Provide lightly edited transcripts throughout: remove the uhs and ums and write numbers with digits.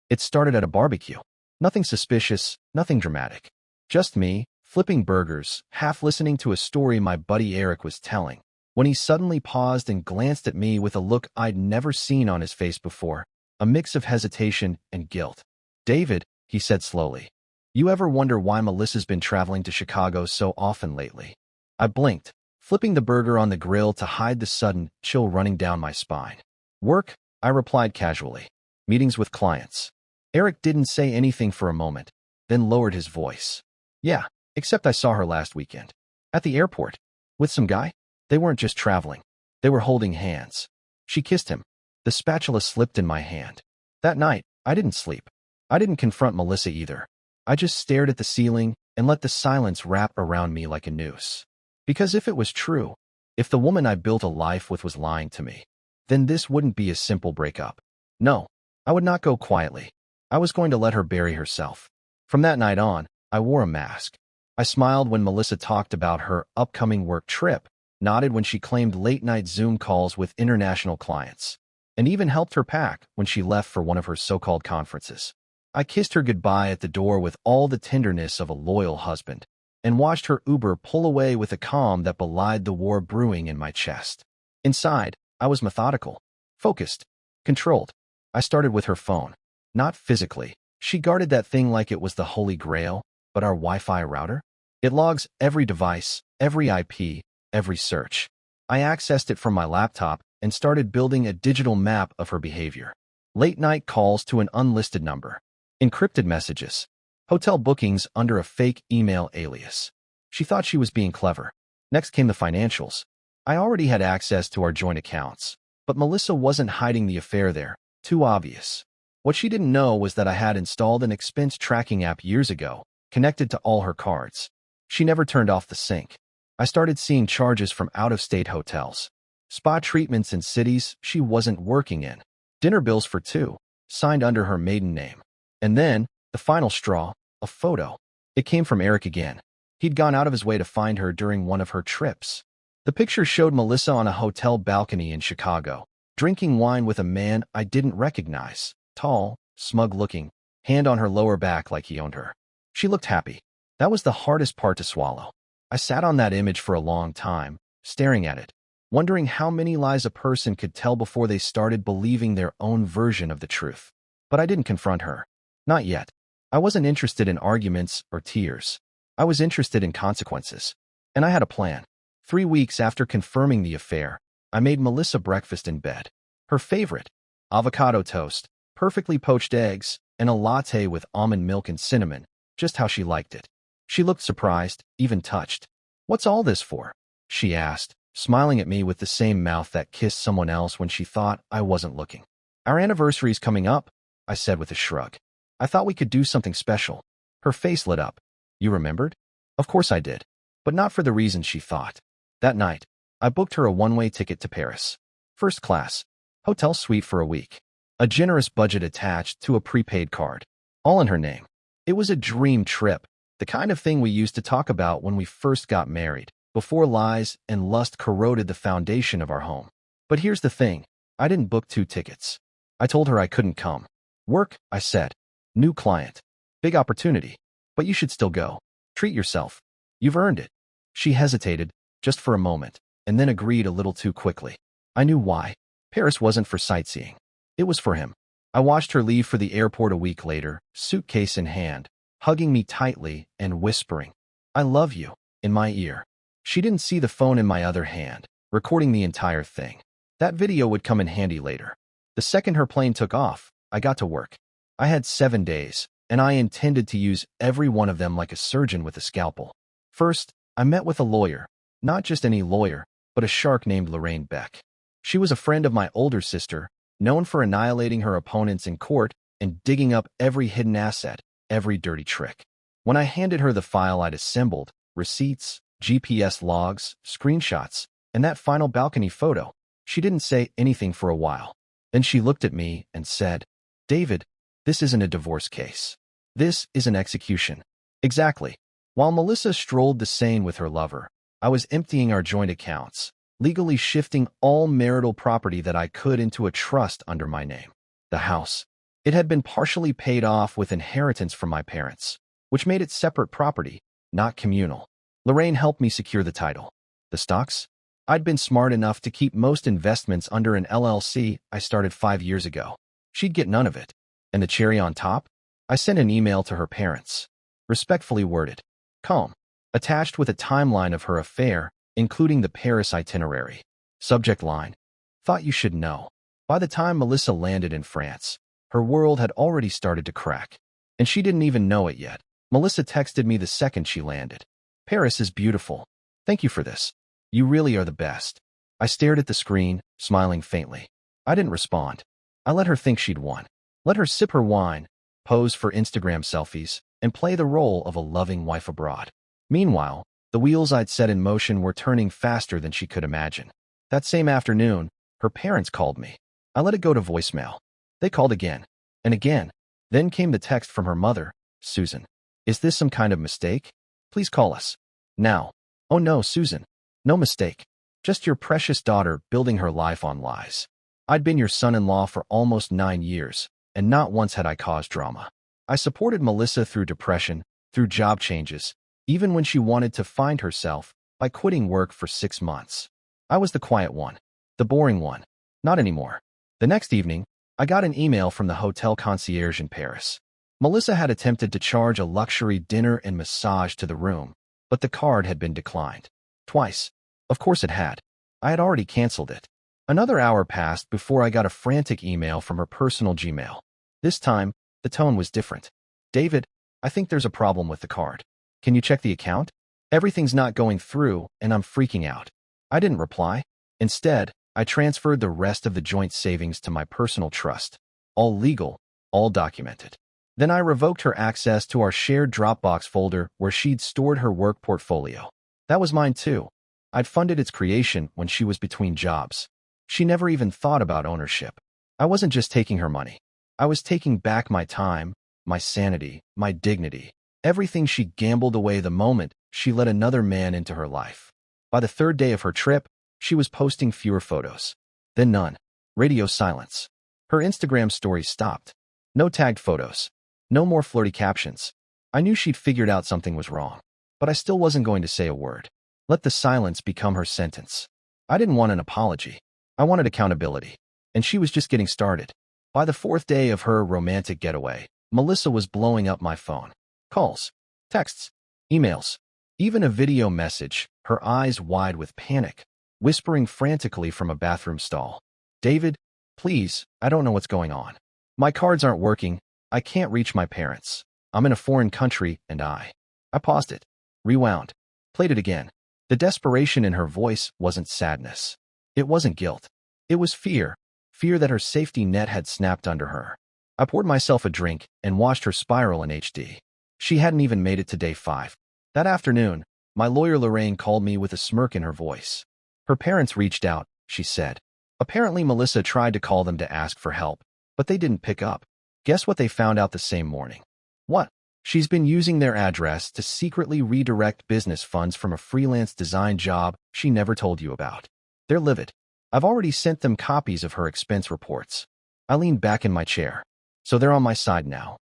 It started at a barbecue. Nothing suspicious, nothing dramatic. Just me, flipping burgers, half listening to a story my buddy Eric was telling, when he suddenly paused and glanced at me with a look I'd never seen on his face before, a mix of hesitation and guilt. "David," he said slowly, "you ever wonder why Melissa's been traveling to Chicago so often lately?" I blinked, flipping the burger on the grill to hide the sudden chill running down my spine. "Work," I replied casually. "Meetings with clients." Eric didn't say anything for a moment, then lowered his voice. "Yeah, except I saw her last weekend. At the airport. With some guy? They weren't just traveling. They were holding hands. She kissed him." The spatula slipped in my hand. That night, I didn't sleep. I didn't confront Melissa either. I just stared at the ceiling and let the silence wrap around me like a noose. Because if it was true, if the woman I built a life with was lying to me, then this wouldn't be a simple breakup. No, I would not go quietly. I was going to let her bury herself. From that night on, I wore a mask. I smiled when Melissa talked about her upcoming work trip, nodded when she claimed late-night Zoom calls with international clients, and even helped her pack when she left for one of her so-called conferences. I kissed her goodbye at the door with all the tenderness of a loyal husband, and watched her Uber pull away with a calm that belied the war brewing in my chest. Inside, I was methodical, focused, controlled. I started with her phone. Not physically. She guarded that thing like it was the Holy Grail, but our Wi-Fi router? It logs every device, every IP, every search. I accessed it from my laptop and started building a digital map of her behavior. Late-night calls to an unlisted number. Encrypted messages. Hotel bookings under a fake email alias. She thought she was being clever. Next came the financials. I already had access to our joint accounts, but Melissa wasn't hiding the affair there. Too obvious. What she didn't know was that I had installed an expense tracking app years ago, connected to all her cards. She never turned off the sync. I started seeing charges from out-of-state hotels, spa treatments in cities she wasn't working in, dinner bills for two, signed under her maiden name. And then, the final straw, a photo. It came from Eric again. He'd gone out of his way to find her during one of her trips. The picture showed Melissa on a hotel balcony in Chicago, drinking wine with a man I didn't recognize. Tall, smug-looking, hand on her lower back like he owned her. She looked happy. That was the hardest part to swallow. I sat on that image for a long time, staring at it, wondering how many lies a person could tell before they started believing their own version of the truth. But I didn't confront her. Not yet. I wasn't interested in arguments or tears. I was interested in consequences. And I had a plan. 3 weeks after confirming the affair, I made Melissa breakfast in bed. Her favorite: avocado toast, perfectly poached eggs, and a latte with almond milk and cinnamon, just how she liked it. She looked surprised, even touched. "What's all this for?" she asked, smiling at me with the same mouth that kissed someone else when she thought I wasn't looking. "Our anniversary's coming up," I said with a shrug. "I thought we could do something special." Her face lit up. "You remembered?" Of course I did, but not for the reason she thought. That night, I booked her a one-way ticket to Paris. First class, hotel suite for a week. A generous budget attached to a prepaid card. All in her name. It was a dream trip, the kind of thing we used to talk about when we first got married, before lies and lust corroded the foundation of our home. But here's the thing, I didn't book 2 tickets. I told her I couldn't come. "Work," I said. "New client. Big opportunity. But you should still go. Treat yourself. You've earned it." She hesitated, just for a moment, and then agreed a little too quickly. I knew why. Paris wasn't for sightseeing. It was for him. I watched her leave for the airport a week later, suitcase in hand, hugging me tightly and whispering, "I love you," in my ear. She didn't see the phone in my other hand, recording the entire thing. That video would come in handy later. The second her plane took off, I got to work. I had 7 days, and I intended to use every one of them like a surgeon with a scalpel. First, I met with a lawyer. Not just any lawyer, but a shark named Lorraine Beck. She was a friend of my older sister, known for annihilating her opponents in court and digging up every hidden asset, every dirty trick. When I handed her the file I'd assembled, receipts, GPS logs, screenshots, and that final balcony photo, she didn't say anything for a while. Then she looked at me and said, "David, this isn't a divorce case. This is an execution." Exactly. While Melissa strolled the Seine with her lover, I was emptying our joint accounts, legally shifting all marital property that I could into a trust under my name. The house. It had been partially paid off with inheritance from my parents, which made it separate property, not communal. Lorraine helped me secure the title. The stocks? I'd been smart enough to keep most investments under an LLC I started 5 years ago. She'd get none of it. And the cherry on top? I sent an email to her parents. Respectfully worded. Calm. Attached with a timeline of her affair, including the Paris itinerary. Subject line. Thought you should know. By the time Melissa landed in France, her world had already started to crack. And she didn't even know it yet. Melissa texted me the second she landed. Paris is beautiful. Thank you for this. You really are the best. I stared at the screen, smiling faintly. I didn't respond. I let her think she'd won. Let her sip her wine, pose for Instagram selfies, and play the role of a loving wife abroad. Meanwhile, the wheels I'd set in motion were turning faster than she could imagine. That same afternoon, her parents called me. I let it go to voicemail. They called again, and again. Then came the text from her mother, Susan. Is this some kind of mistake? Please call us. Now. Oh no, Susan. No mistake. Just your precious daughter building her life on lies. I'd been your son-in-law for almost 9 years, and not once had I caused drama. I supported Melissa through depression, through job changes, even when she wanted to find herself, by quitting work for 6 months. I was the quiet one, the boring one. Not anymore. The next evening, I got an email from the hotel concierge in Paris. Melissa had attempted to charge a luxury dinner and massage to the room, but the card had been declined. Twice. Of course it had. I had already canceled it. Another hour passed before I got a frantic email from her personal Gmail. This time, the tone was different. David, I think there's a problem with the card. Can you check the account? Everything's not going through, and I'm freaking out. I didn't reply. Instead, I transferred the rest of the joint savings to my personal trust. All legal, all documented. Then I revoked her access to our shared Dropbox folder where she'd stored her work portfolio. That was mine too. I'd funded its creation when she was between jobs. She never even thought about ownership. I wasn't just taking her money. I was taking back my time, my sanity, my dignity. Everything she gambled away the moment she let another man into her life. By the third day of her trip, she was posting fewer photos. Then none. Radio silence. Her Instagram stories stopped. No tagged photos. No more flirty captions. I knew she'd figured out something was wrong, but I still wasn't going to say a word. Let the silence become her sentence. I didn't want an apology. I wanted accountability. And she was just getting started. By the 4th day of her romantic getaway, Melissa was blowing up my phone. Calls, texts, emails, even a video message, her eyes wide with panic, whispering frantically from a bathroom stall. David, please, I don't know what's going on. My cards aren't working. I can't reach my parents. I'm in a foreign country, and I paused it, rewound, played it again. The desperation in her voice wasn't sadness. It wasn't guilt. It was fear. Fear that her safety net had snapped under her. I poured myself a drink and watched her spiral in HD. She hadn't even made it to day 5. That afternoon, my lawyer Lorraine called me with a smirk in her voice. Her parents reached out, she said. Apparently Melissa tried to call them to ask for help, but they didn't pick up. Guess what they found out the same morning? What? She's been using their address to secretly redirect business funds from a freelance design job she never told you about. They're livid. I've already sent them copies of her expense reports. I leaned back in my chair. So they're on my side now.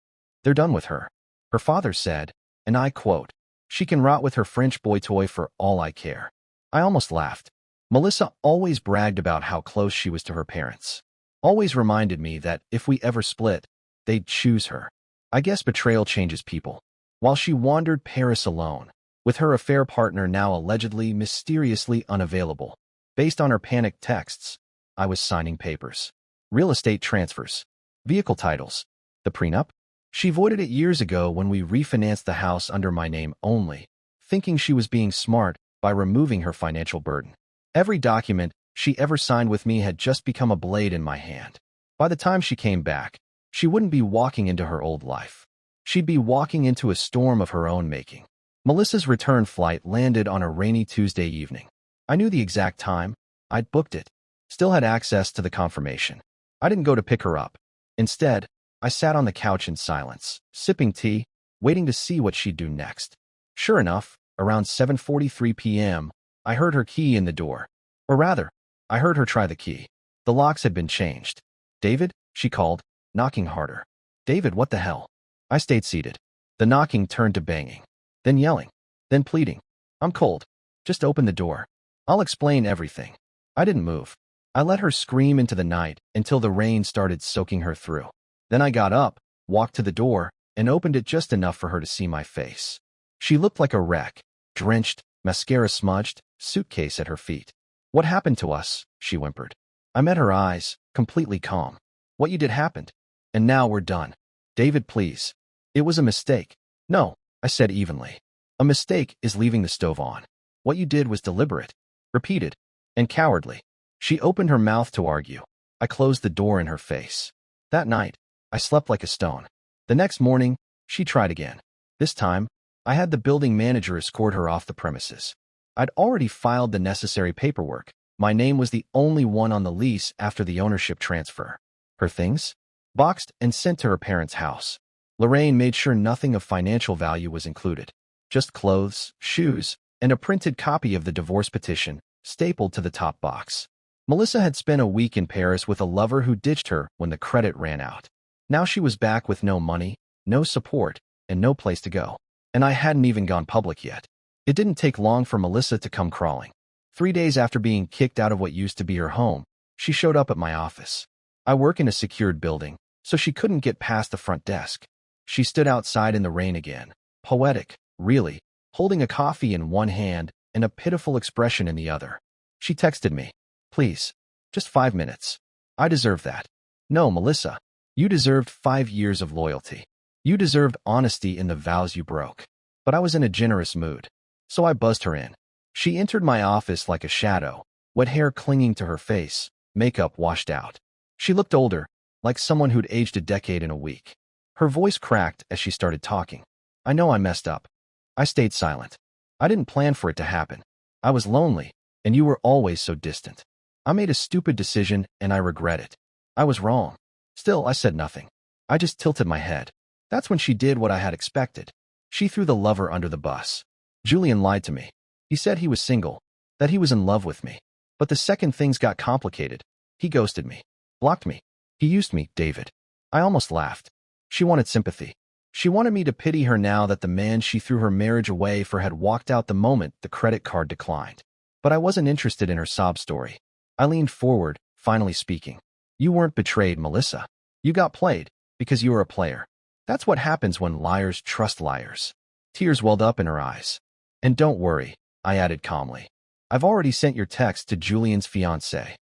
They're done with her. Her father said, and I quote, "She can rot with her French boy toy for all I care." I almost laughed. Melissa always bragged about how close she was to her parents. Always reminded me that if we ever split, they'd choose her. I guess betrayal changes people. While she wandered Paris alone, with her affair partner now allegedly mysteriously unavailable, based on her panicked texts, I was signing papers. Real estate transfers. Vehicle titles. The prenup? She voided it years ago when we refinanced the house under my name only, thinking she was being smart by removing her financial burden. Every document she ever signed with me had just become a blade in my hand. By the time she came back, she wouldn't be walking into her old life. She'd be walking into a storm of her own making. Melissa's return flight landed on a rainy Tuesday evening. I knew the exact time. I'd booked it. Still had access to the confirmation. I didn't go to pick her up. Instead, I sat on the couch in silence, sipping tea, waiting to see what she'd do next. Sure enough, around 7:43 p.m., I heard her key in the door. Or rather, I heard her try the key. The locks had been changed. David, she called, knocking harder. David, what the hell? I stayed seated. The knocking turned to banging, then yelling, then pleading. I'm cold. Just open the door. I'll explain everything. I didn't move. I let her scream into the night until the rain started soaking her through. Then I got up, walked to the door, and opened it just enough for her to see my face. She looked like a wreck, drenched, mascara smudged, suitcase at her feet. What happened to us? She whimpered. I met her eyes, completely calm. What you did happened. And now we're done. David, please. It was a mistake. No, I said evenly. A mistake is leaving the stove on. What you did was deliberate, repeated, and cowardly. She opened her mouth to argue. I closed the door in her face. That night, I slept like a stone. The next morning, she tried again. This time, I had the building manager escort her off the premises. I'd already filed the necessary paperwork. My name was the only one on the lease after the ownership transfer. Her things? Boxed and sent to her parents' house. Lorraine made sure nothing of financial value was included. Just clothes, shoes, and a printed copy of the divorce petition, stapled to the top box. Melissa had spent a week in Paris with a lover who ditched her when the credit ran out. Now she was back with no money, no support, and no place to go. And I hadn't even gone public yet. It didn't take long for Melissa to come crawling. 3 days after being kicked out of what used to be her home, she showed up at my office. I work in a secured building, so she couldn't get past the front desk. She stood outside in the rain again, poetic, really, holding a coffee in one hand and a pitiful expression in the other. She texted me, please, just 5 minutes. I deserve that. No, Melissa, you deserved 5 years of loyalty. You deserved honesty in the vows you broke. But I was in a generous mood, so I buzzed her in. She entered my office like a shadow, wet hair clinging to her face, makeup washed out. She looked older, like someone who'd aged a decade in a week. Her voice cracked as she started talking. I know I messed up. I stayed silent. I didn't plan for it to happen. I was lonely, and you were always so distant. I made a stupid decision, and I regret it. I was wrong. Still, I said nothing. I just tilted my head. That's when she did what I had expected. She threw the lover under the bus. Julian lied to me. He said he was single, that he was in love with me. But the second things got complicated, he ghosted me, blocked me. He used me, David. I almost laughed. She wanted sympathy. She wanted me to pity her now that the man she threw her marriage away for had walked out the moment the credit card declined. But I wasn't interested in her sob story. I leaned forward, finally speaking. You weren't betrayed, Melissa. You got played, because you were a player. That's what happens when liars trust liars. Tears welled up in her eyes. And don't worry, I added calmly. I've already sent your text to Julian's fiancé.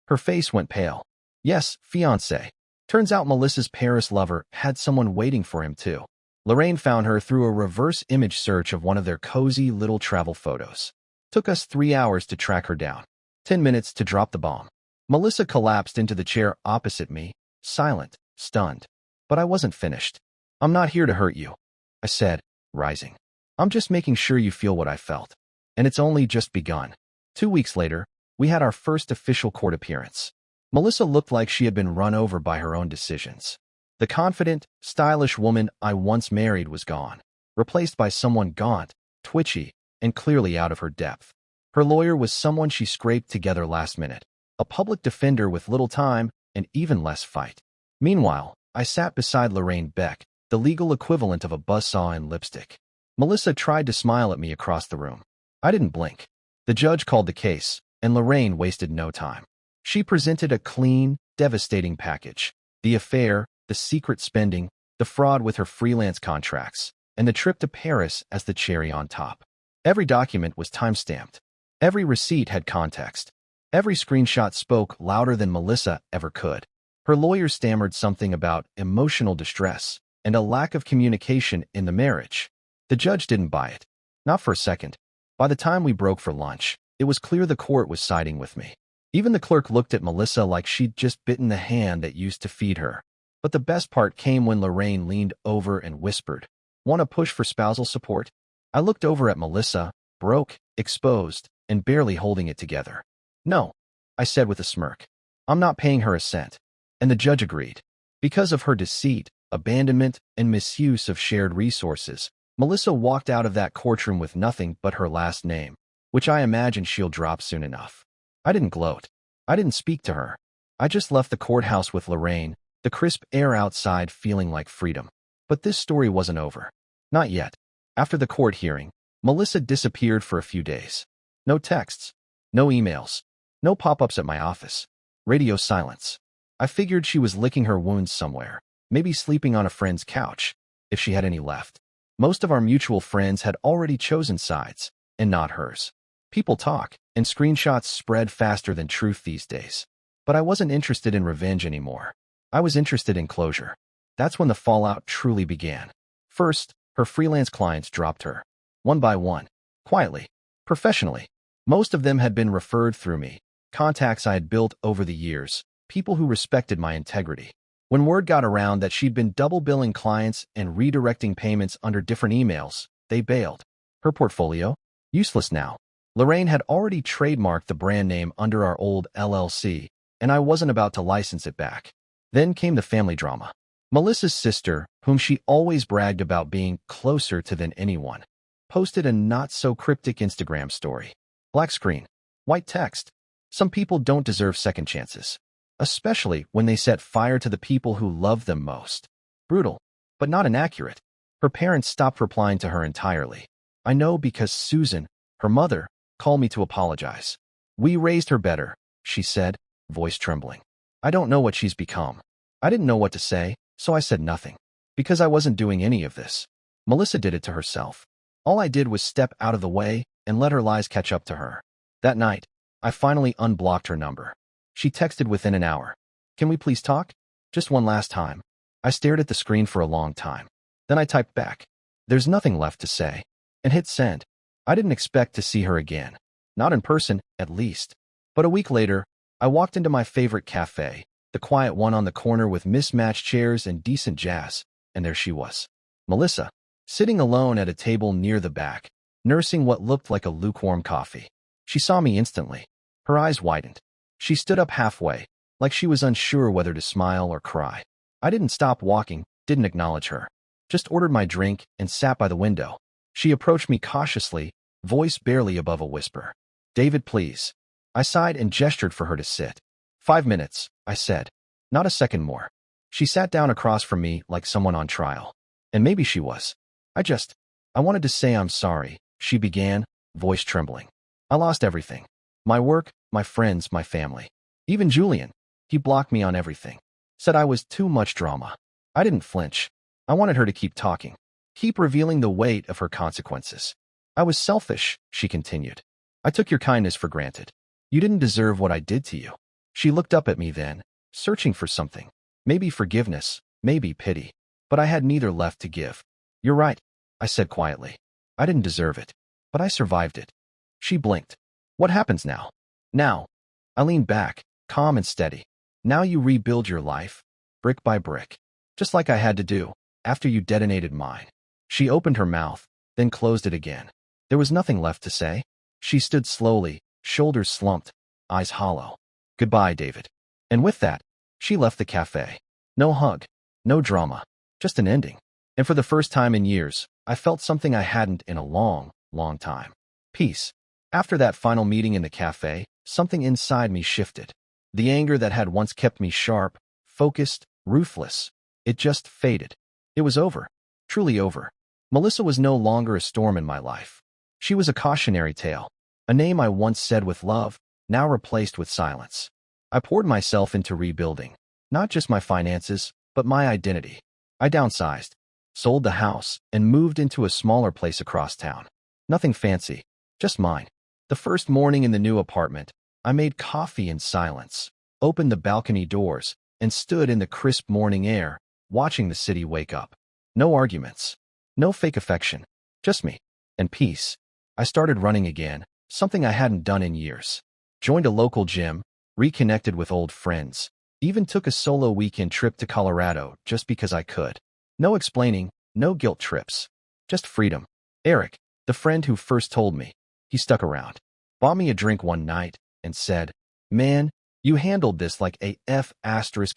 Her face went pale. Yes, fiancé. Turns out Melissa's Paris lover had someone waiting for him too. Lorraine found her through a reverse image search of one of their cozy little travel photos. Took us 3 hours to track her down. 10 minutes to drop the bomb. Melissa collapsed into the chair opposite me, silent, stunned. But I wasn't finished. I'm not here to hurt you, I said, rising. I'm just making sure you feel what I felt. And it's only just begun. 2 weeks later, we had our first official court appearance. Melissa looked like she had been run over by her own decisions. The confident, stylish woman I once married was gone, replaced by someone gaunt, twitchy, and clearly out of her depth. Her lawyer was someone she scraped together last minute, a public defender with little time and even less fight. Meanwhile, I sat beside Lorraine Beck, the legal equivalent of a buzzsaw and lipstick. Melissa tried to smile at me across the room. I didn't blink. The judge called the case, and Lorraine wasted no time. She presented a clean, devastating package. The affair, the secret spending, the fraud with her freelance contracts, and the trip to Paris as the cherry on top. Every document was time-stamped. Every receipt had context. Every screenshot spoke louder than Melissa ever could. Her lawyer stammered something about emotional distress and a lack of communication in the marriage. The judge didn't buy it. Not for a second. By the time we broke for lunch, it was clear the court was siding with me. Even the clerk looked at Melissa like she'd just bitten the hand that used to feed her. But the best part came when Lorraine leaned over and whispered, "Want to push for spousal support?" I looked over at Melissa, broke, exposed, and barely holding it together. "No," I said with a smirk. "I'm not paying her a cent." And the judge agreed. Because of her deceit, abandonment, and misuse of shared resources, Melissa walked out of that courtroom with nothing but her last name, which I imagine she'll drop soon enough. I didn't gloat. I didn't speak to her. I just left the courthouse with Lorraine, the crisp air outside feeling like freedom. But this story wasn't over. Not yet. After the court hearing, Melissa disappeared for a few days. No texts, no emails, no pop-ups at my office. Radio silence. I figured she was licking her wounds somewhere, maybe sleeping on a friend's couch, if she had any left. Most of our mutual friends had already chosen sides, and not hers. People talk, and screenshots spread faster than truth these days. But I wasn't interested in revenge anymore. I was interested in closure. That's when the fallout truly began. First, her freelance clients dropped her. One by one. Quietly. Professionally. Most of them had been referred through me. Contacts I had built over the years. People who respected my integrity. When word got around that she'd been double billing clients and redirecting payments under different emails, they bailed. Her portfolio? Useless now. Lorraine had already trademarked the brand name under our old LLC, and I wasn't about to license it back. Then came the family drama. Melissa's sister, whom she always bragged about being closer to than anyone, posted a not-so-cryptic Instagram story. Black screen. White text. Some people don't deserve second chances, especially when they set fire to the people who love them most. Brutal, but not inaccurate. Her parents stopped replying to her entirely. I know because Susan, her mother, called me to apologize. We raised her better, she said, voice trembling. I don't know what she's become. I didn't know what to say, so I said nothing. Because I wasn't doing any of this. Melissa did it to herself. All I did was step out of the way and let her lies catch up to her. That night, I finally unblocked her number. She texted within an hour. Can we please talk? Just one last time. I stared at the screen for a long time. Then I typed back. There's nothing left to say. And hit send. I didn't expect to see her again. Not in person, at least. But a week later, I walked into my favorite cafe, the quiet one on the corner with mismatched chairs and decent jazz, and there she was. Melissa, sitting alone at a table near the back, nursing what looked like a lukewarm coffee. She saw me instantly. Her eyes widened. She stood up halfway, like she was unsure whether to smile or cry. I didn't stop walking, didn't acknowledge her. Just ordered my drink and sat by the window. She approached me cautiously, voice barely above a whisper. David, please. I sighed and gestured for her to sit. 5 minutes, I said. Not a second more. She sat down across from me like someone on trial. And maybe she was. I wanted to say I'm sorry, she began, voice trembling. I lost everything. My work, my friends, my family. Even Julian. He blocked me on everything. Said I was too much drama. I didn't flinch. I wanted her to keep talking. Keep revealing the weight of her consequences. I was selfish, she continued. I took your kindness for granted. You didn't deserve what I did to you. She looked up at me then, searching for something. Maybe forgiveness, maybe pity. But I had neither left to give. You're right, I said quietly. I didn't deserve it. But I survived it. She blinked. What happens now? Now. I leaned back, calm and steady. Now you rebuild your life, brick by brick. Just like I had to do, after you detonated mine. She opened her mouth, then closed it again. There was nothing left to say. She stood slowly, shoulders slumped, eyes hollow. Goodbye, David. And with that, she left the cafe. No hug, no drama, just an ending. And for the first time in years, I felt something I hadn't in a long, long time. Peace. After that final meeting in the cafe, something inside me shifted. The anger that had once kept me sharp, focused, ruthless, it just faded. It was over. Truly over. Melissa was no longer a storm in my life. She was a cautionary tale. A name I once said with love, now replaced with silence. I poured myself into rebuilding. Not just my finances, but my identity. I downsized, sold the house, and moved into a smaller place across town. Nothing fancy, just mine. The first morning in the new apartment, I made coffee in silence, opened the balcony doors, and stood in the crisp morning air, watching the city wake up. No arguments. No fake affection. Just me. And peace. I started running again, something I hadn't done in years. Joined a local gym, reconnected with old friends, even took a solo weekend trip to Colorado just because I could. No explaining, no guilt trips. Just freedom. Eric, the friend who first told me, he stuck around. Bought me a drink one night and said, "Man, you handled this like a ing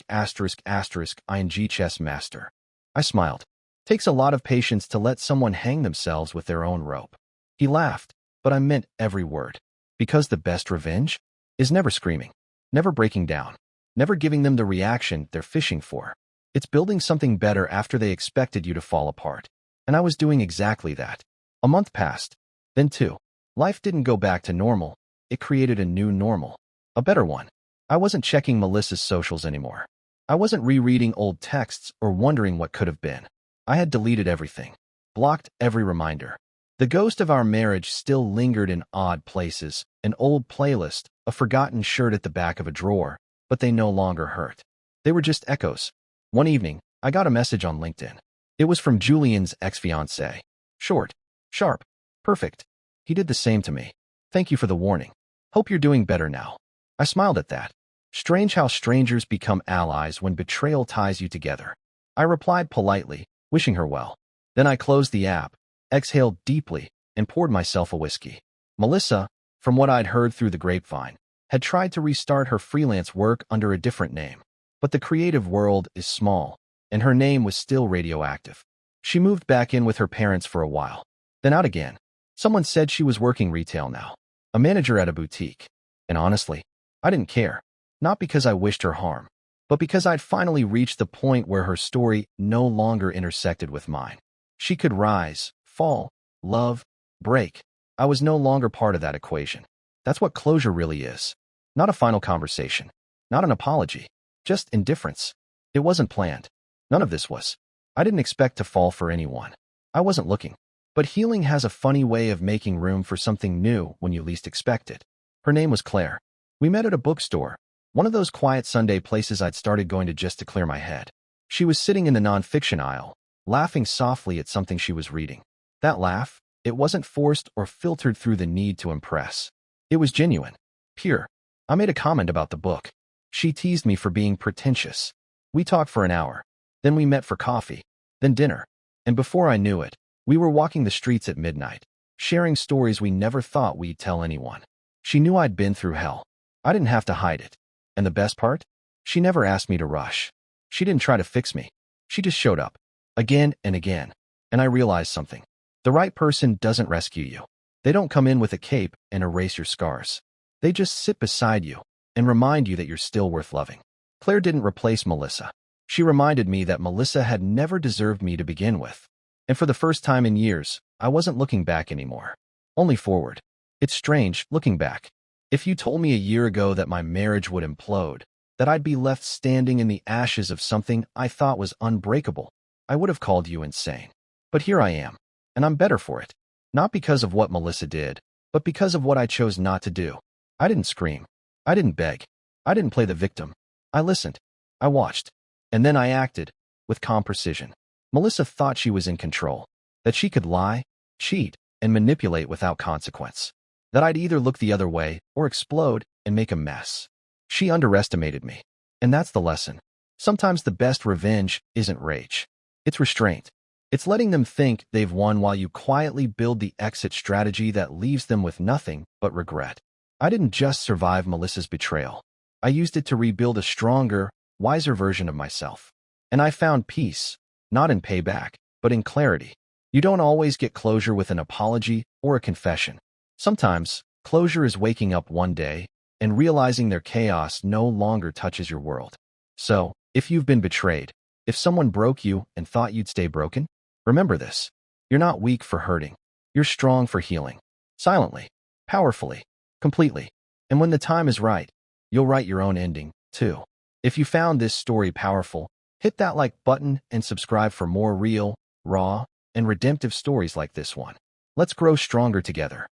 chess master." I smiled. Takes a lot of patience to let someone hang themselves with their own rope. He laughed, but I meant every word. Because the best revenge is never screaming, never breaking down, never giving them the reaction they're fishing for. It's building something better after they expected you to fall apart. And I was doing exactly that. A month passed. Then two. Life didn't go back to normal. It created a new normal. A better one. I wasn't checking Melissa's socials anymore. I wasn't rereading old texts or wondering what could have been. I had deleted everything. Blocked every reminder. The ghost of our marriage still lingered in odd places, an old playlist, a forgotten shirt at the back of a drawer, but they no longer hurt. They were just echoes. One evening, I got a message on LinkedIn. It was from Julian's ex-fiancée. Short, sharp, perfect. He did the same to me. Thank you for the warning. Hope you're doing better now. I smiled at that. Strange how strangers become allies when betrayal ties you together. I replied politely, wishing her well. Then I closed the app, exhaled deeply, and poured myself a whiskey. Melissa, from what I'd heard through the grapevine, had tried to restart her freelance work under a different name. But the creative world is small, and her name was still radioactive. She moved back in with her parents for a while, then out again. Someone said she was working retail now, a manager at a boutique. And honestly, I didn't care. Not because I wished her harm, but because I'd finally reached the point where her story no longer intersected with mine. She could rise, fall, love, break. I was no longer part of that equation. That's what closure really is. Not a final conversation. Not an apology. Just indifference. It wasn't planned. None of this was. I didn't expect to fall for anyone. I wasn't looking. But healing has a funny way of making room for something new when you least expect it. Her name was Claire. We met at a bookstore, one of those quiet Sunday places I'd started going to just to clear my head. She was sitting in the nonfiction aisle, laughing softly at something she was reading. That laugh, it wasn't forced or filtered through the need to impress. It was genuine, pure. I made a comment about the book. She teased me for being pretentious. We talked for an hour. Then we met for coffee. Then dinner. And before I knew it, we were walking the streets at midnight, sharing stories we never thought we'd tell anyone. She knew I'd been through hell. I didn't have to hide it. And the best part? She never asked me to rush. She didn't try to fix me. She just showed up. Again and again. And I realized something. The right person doesn't rescue you. They don't come in with a cape and erase your scars. They just sit beside you and remind you that you're still worth loving. Claire didn't replace Melissa. She reminded me that Melissa had never deserved me to begin with. And for the first time in years, I wasn't looking back anymore. Only forward. It's strange, looking back. If you told me a year ago that my marriage would implode, that I'd be left standing in the ashes of something I thought was unbreakable, I would have called you insane. But here I am, and I'm better for it. Not because of what Melissa did, but because of what I chose not to do. I didn't scream. I didn't beg. I didn't play the victim. I listened. I watched. And then I acted, with calm precision. Melissa thought she was in control, that she could lie, cheat, and manipulate without consequence. That I'd either look the other way or explode and make a mess. She underestimated me. And that's the lesson. Sometimes the best revenge isn't rage. It's restraint. It's letting them think they've won while you quietly build the exit strategy that leaves them with nothing but regret. I didn't just survive Melissa's betrayal. I used it to rebuild a stronger, wiser version of myself. And I found peace, not in payback, but in clarity. You don't always get closure with an apology or a confession. Sometimes, closure is waking up one day and realizing their chaos no longer touches your world. So, if you've been betrayed, if someone broke you and thought you'd stay broken, remember this. You're not weak for hurting. You're strong for healing. Silently, powerfully, completely. And when the time is right, you'll write your own ending, too. If you found this story powerful, hit that like button and subscribe for more real, raw, and redemptive stories like this one. Let's grow stronger together.